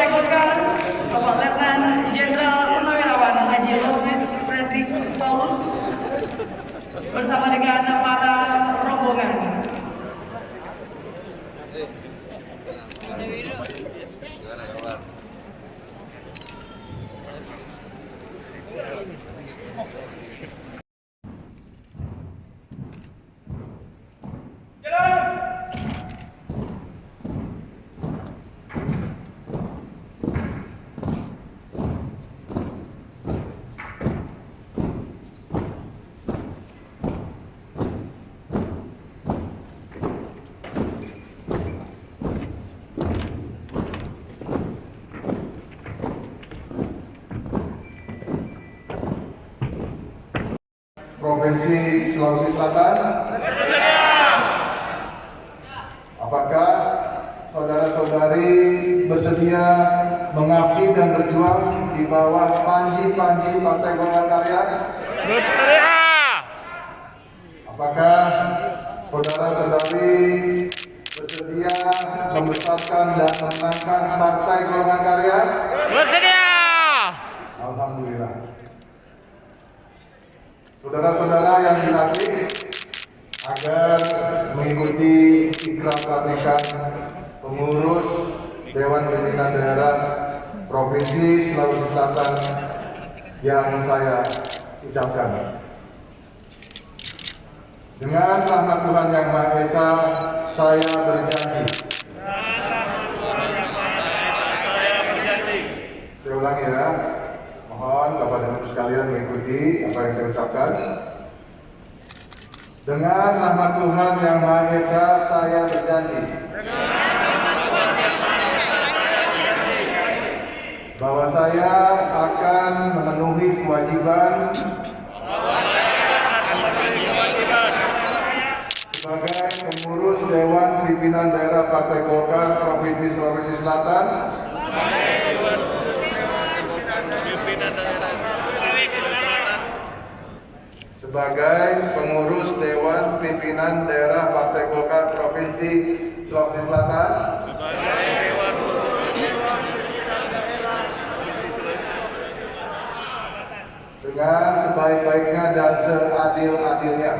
Partai Golkar, Bapak Letnan Jenderal Purnawirawan Haji Lutfi Fredrik Paulus bersama dengan para rombongan. Provinsi Sulawesi Selatan. Apakah saudara-saudari bersedia mengabdi dan berjuang di bawah panji-panji Partai Golongan Karya? Bersedia. Apakah saudara-saudari bersedia membesarkan dan memenangkan Partai Golongan Karya? Bersedia. Alhamdulillah. Saudara-saudara yang dilatih agar mengikuti ikrar pelatihan pengurus Dewan Pimpinan Daerah Provinsi Sulawesi Selatan yang saya ucapkan. Dengan rahmat Tuhan Yang Maha Esa, saya berjanji. Saya ulangi ya. Mohon Bapak dan Ibu sekalian mengikuti apa yang saya ucapkan. Dengan rahmat Tuhan Yang Maha Esa, saya berjanji bahwa saya akan memenuhi kewajiban sebagai pengurus Dewan Pimpinan Daerah Partai Golkar Provinsi Sulawesi Selatan sebagai pengurus Dewan Pimpinan Daerah Partai Golkar Provinsi Sulawesi Selatan dengan sebaik-baiknya dan seadil-adilnya.